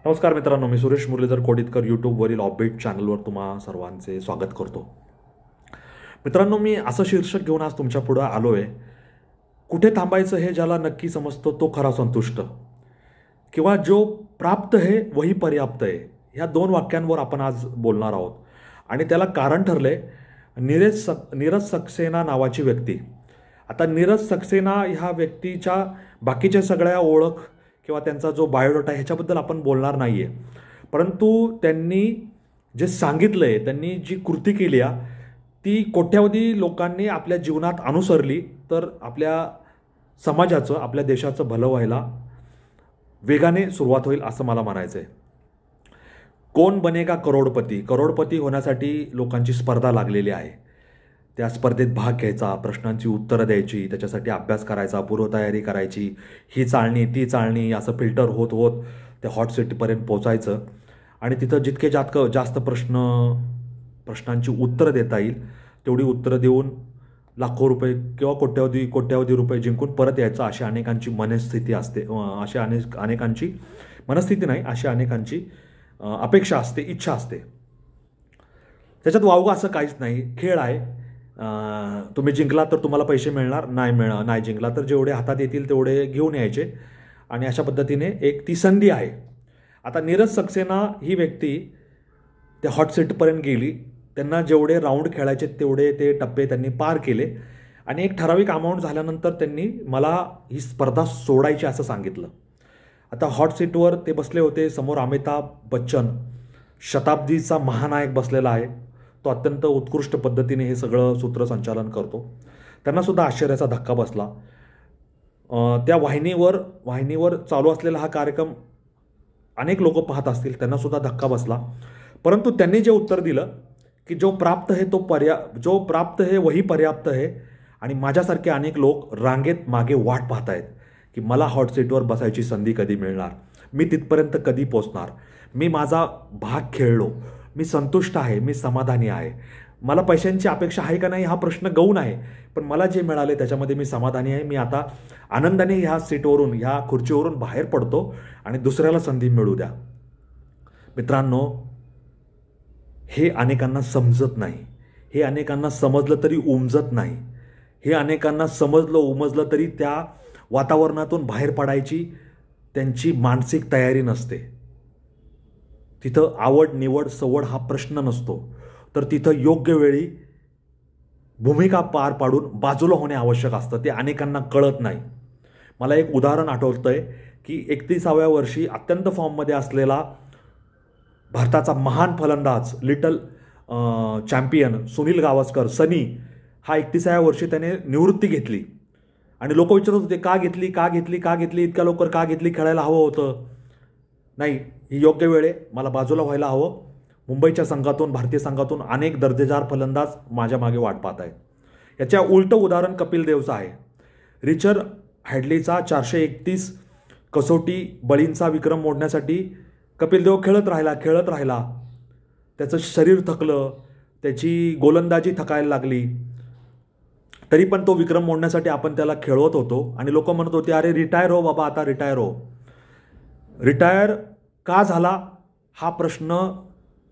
नमस्कार मित्रांनो, मी सुरेश मुरलीधर कोडितकर यूट्यूबवरील ऑफबीट चॅनलवर तुम्हा सर्वांचे स्वागत करतो. मित्रांनो, मी असं शीर्षक घेऊन आज तुमच्या पुढे आलो आहे. कुठे थांबायचं हे ज्याला नक्की समजतो तो खरा संतुष्ट, किंवा जो प्राप्त है वही पर्याप्त है, ह्या दोन वाक्यांवर आपण आज बोलणार आहोत. आणि त्याला कारण ठरले नीरज सक्सेना नावाची व्यक्ती. आता नीरज सक्सेना ह्या व्यक्तीच्या बाकीच्या सगळ्या ओळख किंवा त्यांचा जो बायोडाटा ह्याच्याबद्दल आपण बोलणार नाही आहे, परंतु त्यांनी जे सांगितलं आहे, त्यांनी जी कृती केली आहे, ती कोट्यावधी लोकांनी आपल्या जीवनात अनुसरली तर आपल्या समाजाचं, आपल्या देशाचं भलं व्हायला वेगाने सुरुवात होईल असं मला म्हणायचं आहे. कोण बनेगा करोडपती, करोडपती होण्यासाठी लोकांची स्पर्धा लागलेली आहे. त्या स्पर्धेत भाग घ्यायचा, प्रश्नांची उत्तरं द्यायची, त्याच्यासाठी अभ्यास करायचा, पूर्वतयारी करायची, ही चाळणी ती चाळणी, असं फिल्टर होत होत त्या हॉट सिटीपर्यंत पोचायचं. आणि तिथं जितके जास्त प्रश्नांची उत्तरं देता येईल तेवढी उत्तरं देऊन लाखो रुपये किंवा कोट्यावधी रुपये जिंकून परत यायचं, अशी अनेकांची मनस्थिती असते. अनेकांची मनस्थिती नाही, अशी अनेकांची अपेक्षा असते, इच्छा असते. त्याच्यात वावगं असं काहीच नाही. खेळ आहे. तुम्ही जिंकला तर तुम्हाला पैसे मिळणार, नाही जिंकला तर जेवढे हातात येतील तेवढे घेऊन यायचे. आणि अशा पद्धतीने ती संधी आहे. आता नीरज सक्सेना ही व्यक्ती त्या हॉट सीटपर्यंत गेली. त्यांना जेवढे राऊंड खेळायचे तेवढे ते टप्पे त्यांनी पार केले. आणि एक ठराविक अमाऊंट झाल्यानंतर त्यांनी मला ही स्पर्धा सोडायची असं सांगितलं. आता हॉट सीटवर ते बसले होते. समोर अमिताभ बच्चन, शताब्दीचा महानायक बसलेला आहे. तो अत्यंत उत्कृष्ट पद्धतीने हे सगळं सूत्रसंचालन करतो. त्यांनासुद्धा आश्चर्याचा धक्का बसला. त्या वाहिनीवर चालू असलेला हा कार्यक्रम अनेक लोक पाहत असतील, त्यांनासुद्धा धक्का बसला. परंतु त्यांनी जे उत्तर दिलं की जो प्राप्त है वही पर्याप्त है, आणि माझ्यासारखे अनेक लोक रांगेत मागे वाट पाहत आहेत की मला हॉट सीटवर बसायची संधी कधी मिळणार, मी तिथपर्यंत कधी पोचणार, मी माझा भाग खेळलो, मी संतुष्ट आहे, मी समाधानी आहे. मला पैशांची अपेक्षा आहे का नाही हा प्रश्न गौण आहे, पण मला जे मिळाले त्याच्यामध्ये मी समाधानी आहे. मी आता आनंदाने ह्या सीटवरून, ह्या खुर्चीवरून बाहेर पडतो आणि दुसऱ्याला संधी मिळू द्या. मित्रांनो, हे अनेकांना समजत नाही. हे अनेकांना समजलं तरी उमजत नाही. हे अनेकांना उमजलं तरी त्या वातावरणातून बाहेर पडायची त्यांची मानसिक तयारी नसते. तिथं आवड निवड सवड हा प्रश्न नसतो, तर तिथं योग्य वेळी भूमिका पार पाडून बाजूला होणे आवश्यक असतं. ते अनेकांना कळत नाही. मला एक उदाहरण आठवतंय की 31व्या वर्षी अत्यंत फॉर्ममध्ये असलेला भारताचा महान फलंदाज, लिटल चॅम्पियन सुनील गावस्कर, सनी, हा 31व्या वर्षी त्याने निवृत्ती घेतली. आणि लोक विचारत होते का घेतली, इतक्या लवकर का घेतली, खेळायला हवं होतं. नाही, ही योग्य वेळ आहे, मला बाजूला व्हायला हवं. मुंबईच्या संघातून, भारतीय संघातून अनेक दर्जेदार फलंदाज माझ्या मागे वाट पाहत आहेत. याच्या उलटं उदाहरण कपिल देवचं आहे. रिचर्ड हॅडलीचा 431 कसोटी बळींचा विक्रम मोडण्यासाठी कपिल देव खेळत राहिला. त्याचं शरीर थकलं, त्याची गोलंदाजी थकायला लागली, तरी पण तो विक्रम मोडण्यासाठी आपण त्याला खेळवत होतो. आणि लोक म्हणत होते, अरे रिटायर हो बाबा, आता रिटायर हो. रिटायर का झाला हा प्रश्न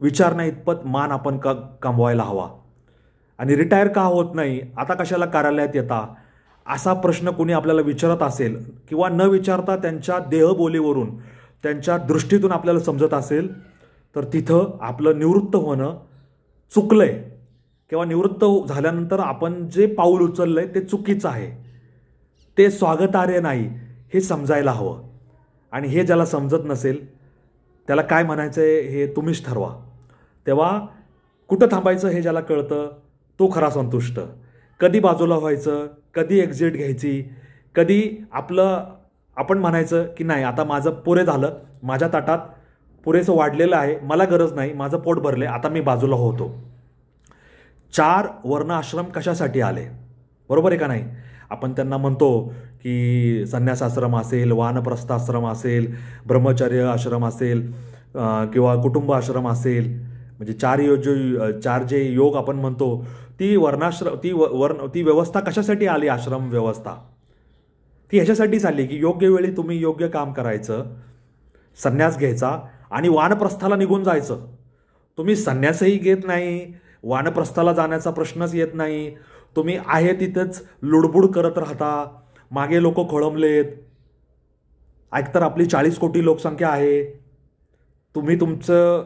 विचारण्याइतपत मान आपण कमवायला हवा. आणि रिटायर का होत नाही, आता कशाला कार्यालयात येता, असा प्रश्न कोणी आपल्याला विचारत असेल किंवा न विचारता त्यांच्या देहबोलीवरून, त्यांच्या दृष्टीतून आपल्याला समजत असेल, तर तिथं आपलं निवृत्त होणं चुकलंय, किंवा निवृत्त झाल्यानंतर आपण जे पाऊल उचललंय ते चुकीचं आहे, ते स्वागतार्ह नाही, हे समजायला हवं. आणि हे ज्याला समजत नसेल त्याला काय म्हणायचं आहे हे तुम्हीच ठरवा. तेव्हा कुठं थांबायचं हे ज्याला कळतं तो खरा संतुष्ट. कधी बाजूला व्हायचं, कधी एक्झिट घ्यायची, कधी आपण म्हणायचं की नाही, आता माझं पुरे झालं, माझ्या ताटात पुरेसं वाढलेलं आहे, मला गरज नाही, माझं पोट भरले, आता मी बाजूला होतो. 4 वर्ण आश्रम कशासाठी आले, बरोबर आहे का नाही? आपण त्यांना म्हणतो की संन्यासाश्रम असेल, वानप्रस्थाश्रम असेल, ब्रह्मचर्य आश्रम असेल, किंवा कुटुंब आश्रम असेल, म्हणजे 4 जे योग आपण म्हणतो, ती व्यवस्था कशासाठी आली? आश्रम व्यवस्था ती ह्याच्यासाठीच आली की योग्य वेळी तुम्ही योग्य काम करायचं, संन्यास घ्यायचा आणि वानप्रस्थाला निघून जायचं. तुम्ही संन्यासही घेत नाही, वानप्रस्थाला जाण्याचा प्रश्नच येत नाही. तुम्ही आहे तिथंच लुडबुड करत राहता. मागे लोक खोळंबलेत. एकतर आपली 40 कोटी लोकसंख्या आहे. तुम्ही तुमचं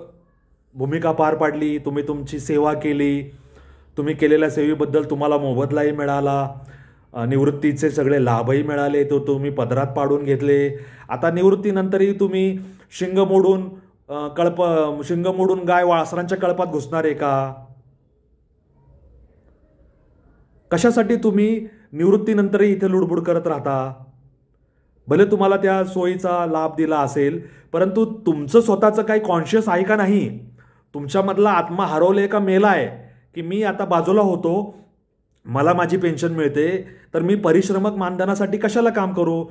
भूमिका पार पाडली, तुम्ही तुमची सेवा केली, तुम्ही केलेल्या सेवेबद्दल तुम्हाला मोबदलाही मिळाला, निवृत्तीचे सगळे लाभही मिळाले, तो तुम्ही पदरात पाडून घेतले. आता निवृत्तीनंतरही तुम्ही शिंग मोडून गाय वासरांच्या कळपात घुसणार आहे का? कशासाठी तुम्ही निवृत्तीनंतरही इथे लुडबुड करत राहता? भले तुम्हाला त्या सोयीचा लाभ दिला असेल, परंतु तुमचं स्वतःचं काही कॉन्शियस आहे का नाही? तुमच्यामधला आत्मा हरवले का मेला आहे की मी आता बाजूला होतो, मला माझी पेन्शन मिळते, तर मी परिश्रमक मानधनासाठी कशाला काम करू?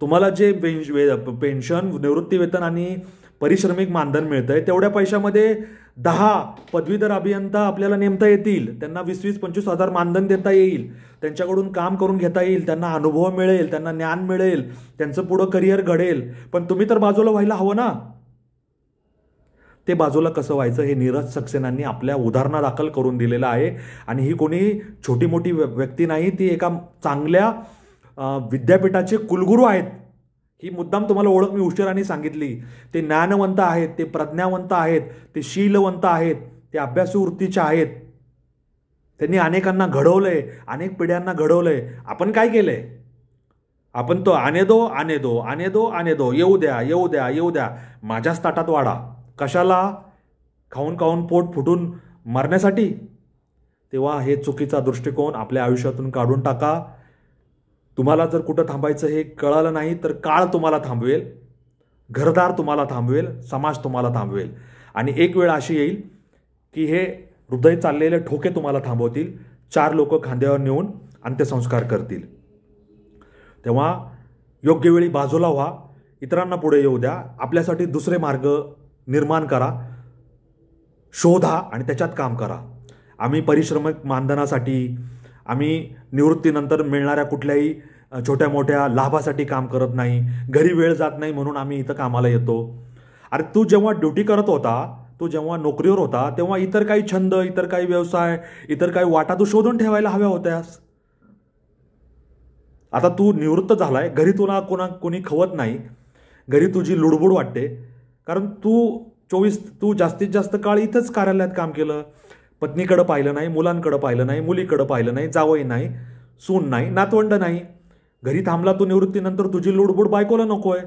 तुम्हाला जे पेन्शन, निवृत्ती वेतन आणि परिश्रमिक मानधन मिळतंय तेवढ्या पैशामध्ये 10 पदवीधर अभियंता आपल्याला नेमता येतील. त्यांना 20-25 हजार मानधन देता येईल, त्यांच्याकडून काम करून घेता येईल, त्यांना अनुभव मिळेल, त्यांना ज्ञान मिळेल, त्यांचं पुढं करिअर घडेल. पण तुम्ही तर बाजूला व्हायला हवं ना. ते बाजूला कसं व्हायचं हे नीरज सक्सेनांनी आपल्या उदाहरणादाखल करून दिलेलं आहे. आणि ही कोणी छोटी मोठी व्यक्ती नाही, ती एका चांगल्या विद्यापीठाचे कुलगुरू आहेत. ही मुद्दाम तुम्हाला ओळख मी उशिराने सांगितली. ते ज्ञानवंत आहेत, ते प्रज्ञावंत आहेत, ते शीलवंत आहेत, ते अभ्यासू वृत्तीचे आहेत. त्यांनी अनेकांना घडवलंय, अनेक पिढ्यांना घडवलंय. आपण काय केलंय? आपण तो आने दो, येऊ द्या, माझ्याच ताटात वाढा. कशाला? खाऊन खाऊन पोट फुटून मरण्यासाठी? तेव्हा हे चुकीचा दृष्टिकोन आपल्या आयुष्यातून काढून टाका. तुम्हाला जर कुठं थांबायचं हे कळालं नाही तर काळ तुम्हाला थांबवेल, घरदार तुम्हाला थांबवेल, समाज तुम्हाला थांबवेल. आणि एक वेळ अशी येईल की हे हृदय चाललेले ठोके तुम्हाला थांबवतील. 4 लोक खांद्यावर नेऊन अंत्यसंस्कार करतील. तेव्हा योग्य वेळी बाजूला व्हा, इतरांना पुढे येऊ द्या, आपल्यासाठी दुसरे मार्ग निर्माण करा, शोधा आणि त्याच्यात काम करा. आम्ही परिश्रमक मानधनासाठी, आम्ही निवृत्तीनंतर मिळणाऱ्या कुठल्याही छोट्या मोठ्या लाभासाठी काम करत नाही, घरी वेळ जात नाही म्हणून आम्ही इथं कामाला येतो. अरे तू जेव्हा ड्युटी करत होता, तू जेव्हा नोकरीवर होता, तेव्हा इतर काही छंद, इतर काही व्यवसाय, इतर काही वाटा तू शोधून ठेवायला हव्या होत्यास. आता तू निवृत्त झालाय, घरी तुला कोणी खवत नाही, घरी तुझी लुडबुड वाटते, कारण तू जास्तीत जास्त काळ इथंच कार्यालयात काम केलं. पत्नीकडे पाहिलं नाही, मुलांकडे पाहिलं नाही, मुलीकडे पाहिलं नाही, जावई नाही, सून नाही, नातवंड नाही. घरी थांबला तू निवृत्तीनंतर, तुझी लुडबुड बायकोला नकोय.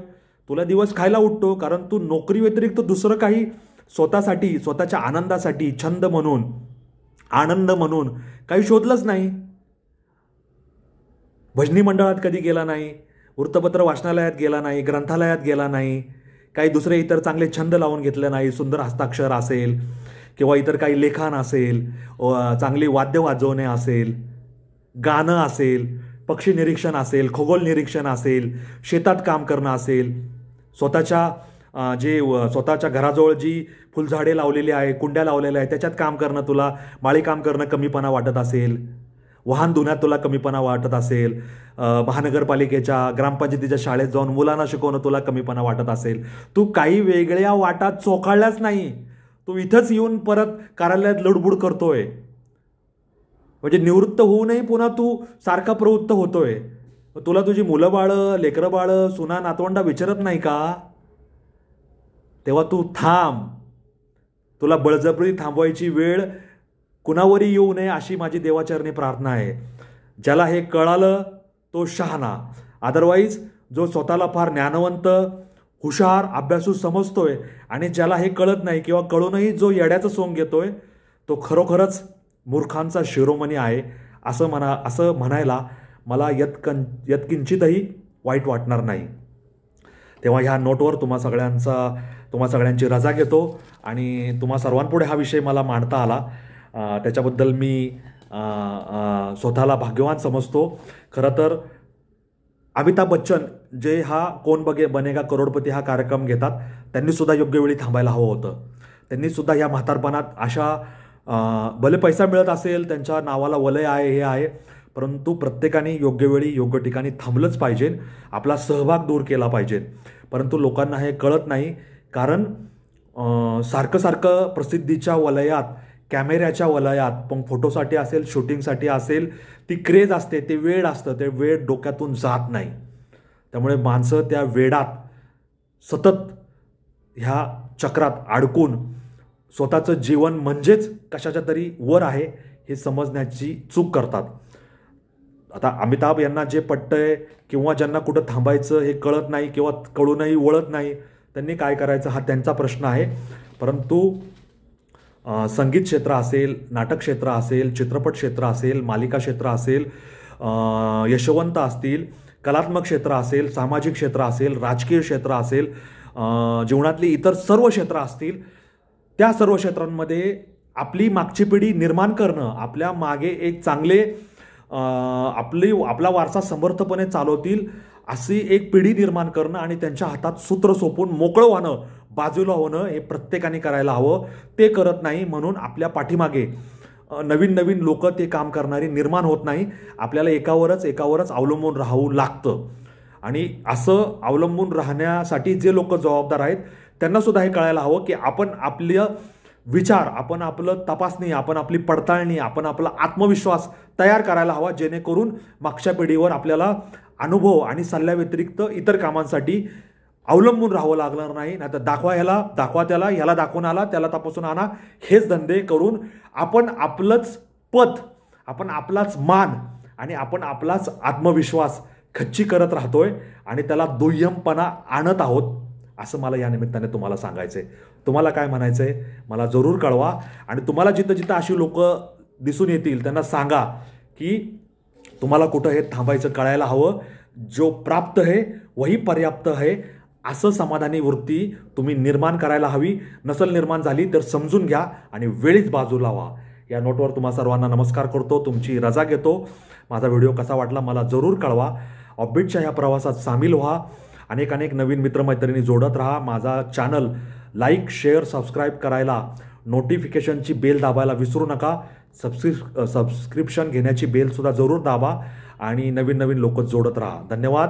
तुला दिवस खायला उठतो, कारण तू नोकरी व्यतिरिक्त दुसरं काही स्वतःसाठी, स्वतःच्या आनंदासाठी, छंद म्हणून, आनंद म्हणून काही शोधलंच नाही. भजनी मंडळात कधी गेला नाही, वृत्तपत्र वाचनालयात गेला नाही, ग्रंथालयात गेला नाही, काही दुसरे इतर चांगले छंद लावून घेतले नाही. सुंदर हस्ताक्षर असेल किंवा इतर काही लेखन असेल, चांगली वाद्य वाजवणे असेल, गाणं असेल, पक्षी निरीक्षण असेल, खगोल निरीक्षण असेल, शेतात काम करणं असेल, स्वतःच्या घराजवळ जी फुलझाडे लावलेली आहे, कुंड्या लावलेल्या आहेत, त्याच्यात काम करणं, तुला माळी काम करणं कमीपणा वाटत असेल, वाहन धुण्यात तुला कमीपणा वाटत असेल, महानगरपालिकेच्या ग्रामपंचायतीच्या शाळेत जाऊन मुलांना शिकवणं तुला कमीपणा वाटत असेल, तू काही वेगळ्या वाटात चोखाळल्याच नाही. तू इथंच येऊन परत कार्यालयात लुडबुड करतोय. म्हणजे निवृत्त होऊनही पुन्हा तू सारखा प्रवृत्त होतोय. तुला तुझी मुलं बाळं, लेकरं बाळं, सुना नातवंडा विचारत नाही का? तेव्हा तू थांब. तुला बळजबरी थांबवायची वेळ कुणावरही येऊ नये अशी माझी देवाचरणी प्रार्थना आहे. ज्याला हे कळालं तो शहाणा. अदरवाईज जो स्वतःला फार ज्ञानवंत, हुशार, अभ्यासू समजतोय आणि ज्याला हे कळत नाही किंवा कळूनही जो येड्याचं सोंग घेतोय, तो खरोखरच मूर्खांचा शिरोमणी आहे असं म्हणायला मला यत्किंचितही वाईट वाटणार नाही. तेव्हा ह्या नोटवर तुम्हा सगळ्यांची रजा घेतो आणि तुम्हा सर्वांपुढे हा विषय मला मांडता आला, त्याच्याबद्दल मी स्वतःला भाग्यवान समजतो. खरं तर अमिताभ बच्चन जे हा कोण बनेगा करोडपती हा कार्यक्रम घेतात, त्यांनीसुद्धा योग्य वेळी थांबायला हवं होतं. त्यांनीसुद्धा या म्हातारपणात अशा भले पैसा मिळत असेल, त्यांच्या नावाला वलय आहे, हे आहे, परंतु प्रत्येकाने योग्य वेळी योग्य ठिकाणी थांबलंच पाहिजे, आपला सहभाग दूर केला पाहिजे. परंतु लोकांना हे कळत नाही, कारण सारखं सारखं प्रसिद्धीच्या वलयात, कॅमेऱ्याच्या वलयात, पण फोटोसाठी असेल, शूटिंगसाठी असेल, ती क्रेज असते, ते वेड असतं, ते वेड डोक्यातून जात नाही. त्यामुळे माणसं त्या वेडात सतत ह्या चक्रात अडकून स्वतःचं जीवन म्हणजेच कशाच्या तरी वर आहे हे समजण्याची चूक करतात. आता अमिताभ यांना जे पटतंय किंवा ज्यांना कुठं थांबायचं हे कळत नाही किंवा कळूनही वळत नाही, त्यांनी काय करायचं हा त्यांचा प्रश्न आहे. परंतु संगीत क्षेत्र असेल, नाटक क्षेत्र असेल, चित्रपट क्षेत्र असेल, मालिका क्षेत्र असेल, यशवंत असतील, कलात्मक क्षेत्र असेल, सामाजिक क्षेत्र असेल, राजकीय क्षेत्र असेल, जीवनातली इतर सर्व क्षेत्र असतील, त्या सर्व क्षेत्रांमध्ये आपली मागची पिढी निर्माण करणं, आपल्या मागे एक चांगले आपला वारसा समर्थपणे चालवतील अशी एक पिढी निर्माण करणं आणि त्यांच्या हातात सूत्र सोपून मोकळं व्हाणं, बाजूला होणं हे प्रत्येकाने करायला हवं. ते करत नाही म्हणून आपल्या पाठीमागे नवीन नवीन लोक ते काम करणारी निर्माण होत नाही. आपल्याला एकावरच अवलंबून राहावं लागतं. आणि असं अवलंबून राहण्यासाठी जे लोक जबाबदार आहेत त्यांना सुद्धा हे कळायला हवं की आपण आपलं विचार, आपण आपलं तपासणी, आपण आपली पडताळणी, आपण आपला आत्मविश्वास तयार करायला हवा, जेणेकरून मागच्या पिढीवर आपल्याला अनुभव आणि सल्ल्याव्यतिरिक्त इतर कामांसाठी अवलंबून राहावं लागणार नाही. नाहीतर दाखवा त्याला, ह्याला दाखवून आला, त्याला तपासून आणा, हेच धंदे करून आपण आपलंच पत, आपण आपलाच मान आणि आपण आपलाच आत्मविश्वास खच्ची करत राहतोय आणि त्याला दुय्यमपणा आणत आहोत, असं मला या निमित्ताने तुम्हाला सांगायचं आहे. तुम्हाला काय म्हणायचं आहे मला जरूर कळवा. आणि तुम्हाला जिथं जिथं अशी लोक दिसून येतील त्यांना सांगा की तुम्हाला कुठं हे थांबायचं कळायला हवं. जो प्राप्त है वही पर्याप्त है असं समाधानी वृत्ती तुम्ही निर्माण करायला हवी. नसल निर्माण झाली तर समजून घ्या आणि वेळीच बाजूला व्हा. या नोटवर तुम्हा सर्वांना नमस्कार करतो, तुमची रजा घेतो. माझा व्हिडिओ कसा वाटला मला जरूर कळवा. ऑफबीटच्या ह्या प्रवासात सामील व्हा. अनेक नवीन मित्रमैत्रिणी जोडत राहा. माझा चॅनल लाईक, शेअर, सबस्क्राईब करायला, नोटिफिकेशनची बेल दाबायला विसरू नका. सबस्क्रिप्शन घेण्याची बेलसुद्धा जरूर दाबा आणि नवीन लोक जोडत राहा. धन्यवाद.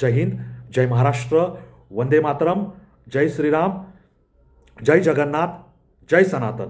जय हिंद, जय महाराष्ट्र, वंदे मातरम, जय श्रीराम, जय जगन्नाथ, जय सनातन.